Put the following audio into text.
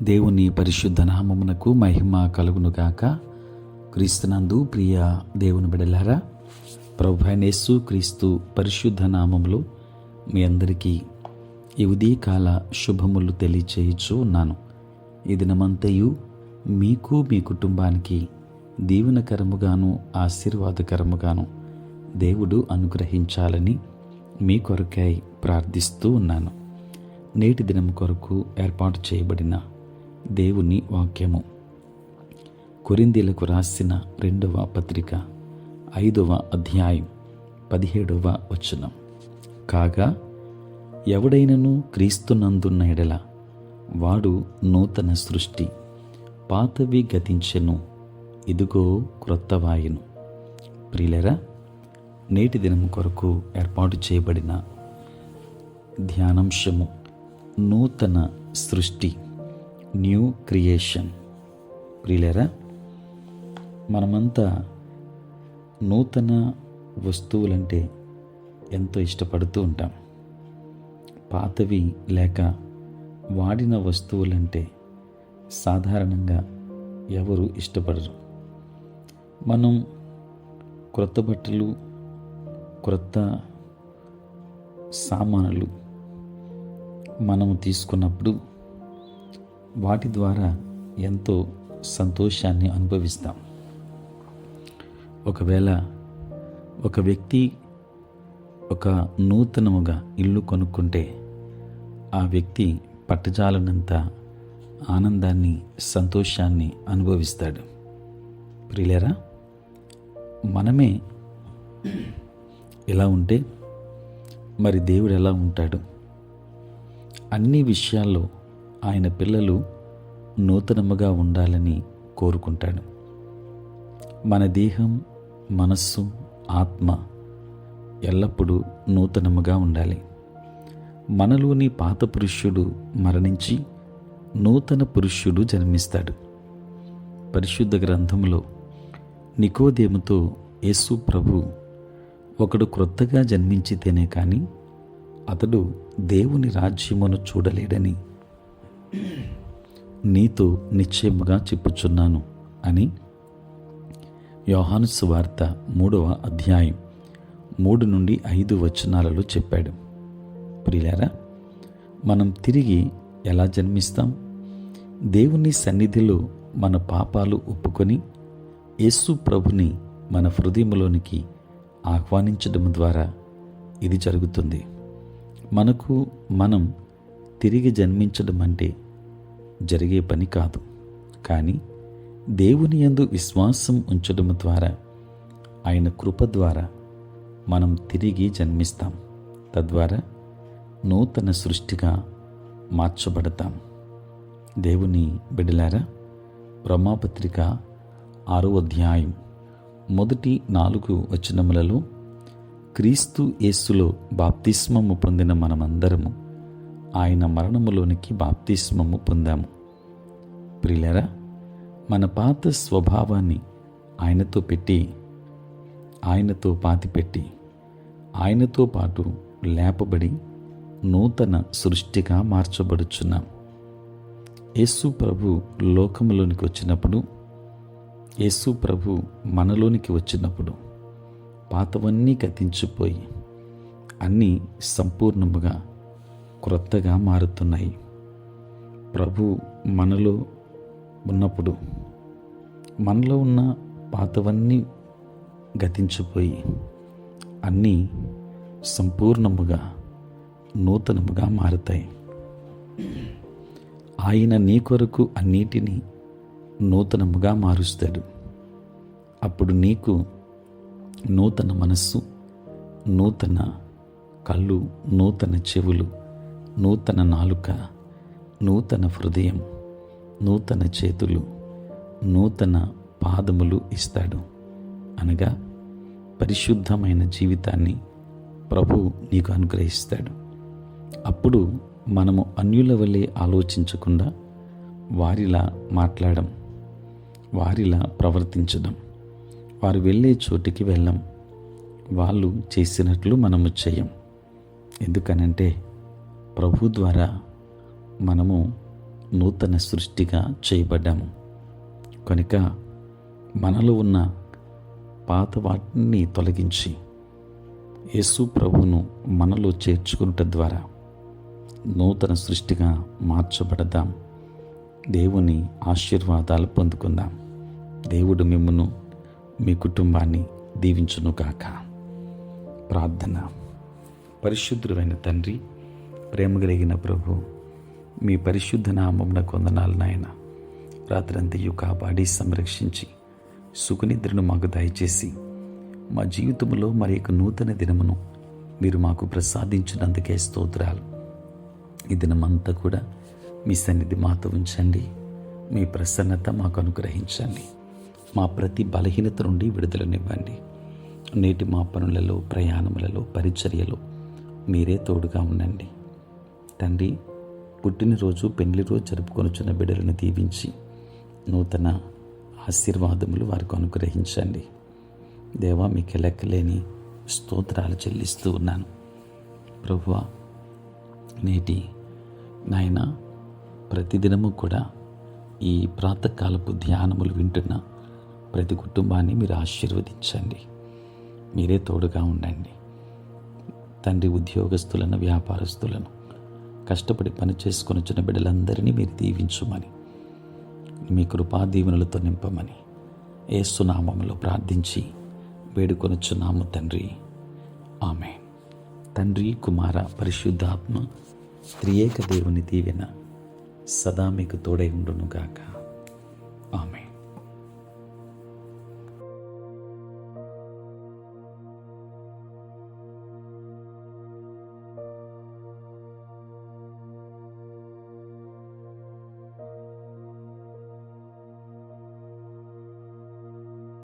దేవుని పరిశుద్ధ నామమునకు మహిమ కలుగునుగాక. క్రీస్తునందు ప్రియ దేవుని బిడ్డలారా, ప్రభువైన యేసు క్రీస్తు పరిశుద్ధ నామములో మీ అందరికీ ఈ ఉదయకాల శుభములు తెలియచేయచ్చు ఉన్నాను. ఈ దినమంతయు మీకు మీ కుటుంబానికి దీవెనకరముగాను ఆశీర్వాదకరముగాను దేవుడు అనుగ్రహించాలని మీ కొరకై ప్రార్థిస్తూ ఉన్నాను. నేటి దినం కొరకు ఏర్పాటు చేయబడిన దేవుని వాక్యము కొరింథీయులకు రాసిన 2వ పత్రిక 5వ అధ్యాయం 17వ వచనం. కాగా ఎవడైనను క్రీస్తునందున్న ఎడల వాడు నూతన సృష్టి, పాతవి గతించెను, ఇదిగో క్రొత్తవాయెను. ప్రియులారా, నేటి దినం కొరకు ఏర్పాటు చేయబడిన ధ్యానాంశము నూతన సృష్టి, న్యూ క్రియేషన్. ప్రియులారా, మనమంతా నూతన వస్తువులంటే ఎంతో ఇష్టపడుతూ ఉంటాం. పాతవి లేక వాడిన వస్తువులంటే సాధారణంగా ఎవరు ఇష్టపడరు. మనం క్రొత్త బట్టలు, క్రొత్త సామానులు మనము తీసుకున్నప్పుడు వాటి ద్వారా ఎంతో సంతోషాన్ని అనుభవిస్తాం. ఒకవేళ ఒక వ్యక్తి ఒక నూతనముగా ఇల్లు కొనుక్కుంటే ఆ వ్యక్తి పట్టజాలనంత ఆనందాన్ని, సంతోషాన్ని అనుభవిస్తాడు. ప్రియులారా, మనమే ఎలా ఉంటే మరి దేవుడు ఎలా ఉంటాడు? అన్ని విషయాల్లో ఆయన పిల్లలు నూతనముగా ఉండాలని కోరుకుంటాడు. మన దేహం, మనస్సు, ఆత్మ ఎల్లప్పుడూ నూతనముగా ఉండాలి. మనలోని పాత పురుషుడు మరణించి నూతన పురుషుడు జన్మిస్తాడు. పరిశుద్ధ గ్రంథంలో నికోదేముతో యేసు ప్రభు, ఒకడు క్రొత్తగా జన్మించితేనే కానీ అతడు దేవుని రాజ్యమును చూడలేడని నీతో నిశ్చయముగా చెప్పుచున్నాను అని యోహాను సువార్త 3వ అధ్యాయం 3 నుండి 5 వచనాలలో చెప్పాడు. ప్రియులారా, మనం తిరిగి ఎలా జన్మిస్తాం? దేవుని సన్నిధిలో మన పాపాలు ఒప్పుకొని యేసు ప్రభుని మన హృదయంలోనికి ఆహ్వానించడం ద్వారా ఇది జరుగుతుంది. మనకు మనం తిరిగి జన్మించడం అంటే జరిగే పని కాదు, కానీ దేవుని యందు విశ్వాసం ఉంచడం ద్వారా, ఆయన కృప ద్వారా మనం తిరిగి జన్మిస్తాం. తద్వారా నూతన సృష్టిగా మార్చబడతాం. దేవుని బిడ్డలారా, రోమాపత్రిక 6వ అధ్యాయం మొదటి 4 వచనములలో క్రీస్తు యేసులో బాప్తిస్మము పొందిన మనమందరము ఆయన మరణములోనికి బాప్తిస్మము పొందాము. ప్రియులారా, మన పాత స్వభావాన్ని ఆయనతో పెట్టి, ఆయనతో పాతిపెట్టి, ఆయనతో పాటు లేపబడి నూతన సృష్టిగా మార్చబడుచున్నాం. యేసు ప్రభు లోకములోనికి వచ్చినప్పుడు, యేసు ప్రభు మనలోనికి వచ్చినప్పుడు పాతవన్నీ గతించిపోయి అన్నీ సంపూర్ణముగా క్రొత్తగా మారుతున్నాయి. ప్రభు మనలో ఉన్నప్పుడు మనలో ఉన్న పాతవన్నీ గతించిపోయి అన్నీ సంపూర్ణముగా నూతనముగా మారుతాయి. ఆయన నీ కొరకు అన్నిటినీ నూతనముగా మారుస్తాడు. అప్పుడు నీకు నూతన మనస్సు, నూతన కళ్ళు, నూతన చెవులు, నూతన నాలుక, నూతన హృదయం, నూతన చేతులు, నూతన పాదములు ఇస్తాడు. అనగా పరిశుద్ధమైన జీవితాన్ని ప్రభు నీకు అనుగ్రహిస్తాడు. అప్పుడు మనము అన్యుల వలె ఆలోచించకుండా వారిలా మాట్లాడడం, వారిలా ప్రవర్తించడం, వారు వెళ్ళే చోటికి వెళ్ళం, వాళ్ళు చేసినట్లు మనము చేయం. ఎందుకనంటే ప్రభు ద్వారా మనము నూతన సృష్టిగా చేయబడ్డాము. కనుక మనలో ఉన్న పాత వాటిని తొలగించి యేసు ప్రభువును మనలో చేర్చుకునుట ద్వారా నూతన సృష్టిగా మార్చబడదాం. దేవుని ఆశీర్వాదాలు పొందుకుందాం. దేవుడు మిమ్మును, మీ కుటుంబాన్ని దీవించును గాక. ప్రార్థన. పరిశుద్ధుడైన తండ్రి, ప్రేమ కలిగిన ప్రభు, మీ పరిశుద్ధ నామమున వందనాలు నాయన. రాత్రంతయు కాపాడి సంరక్షించి సుఖనిద్రను మాకు దయచేసి మా జీవితంలో మరి యొక్క నూతన దినమును మీరు మాకు ప్రసాదించినందుకే స్తోత్రాలు. ఈ దినమంతా కూడా మీ సన్నిధి మాతో ఉంచండి. మీ ప్రసన్నత మాకు అనుగ్రహించండి. మా ప్రతి బలహీనత నుండి విడుదలనివ్వండి. నేటి మా పనులలో, ప్రయాణములలో, పరిచర్యలో మీరే తోడుగా ఉండండి. తండ్రి, పుట్టినరోజు, పెళ్లి రోజు జరుపుకొనుచున్న బిడ్డలను దీవించి నూతన ఆశీర్వాదములు వారికి అనుగ్రహించండి. దేవా, మీకు లెక్కలేని స్తోత్రాలు చెల్లిస్తూ ఉన్నాను. ప్రభువా, నేటి నాయన ప్రతిదినము కూడా ఈ ప్రాతకాలపు ధ్యానములు వింటున్న ప్రతి కుటుంబాన్ని మీరు ఆశీర్వదించండి. మీరే తోడుగా ఉండండి. తండ్రి, ఉద్యోగస్తులను, వ్యాపారస్తులను, కష్టపడి పని చేసుకొని వచ్చిన బిడ్డలందరినీ మీరు దీవించుమని, మీ కృపా దీవెనలతో నింపమని యేసు నామములో ప్రార్థించి వేడుకొనుచున్నాము తండ్రి. ఆమేన్. తండ్రి, కుమార, పరిశుద్ధాత్మ త్రియేక దేవుని దీవెన సదా మీకు తోడై ఉండును గాక.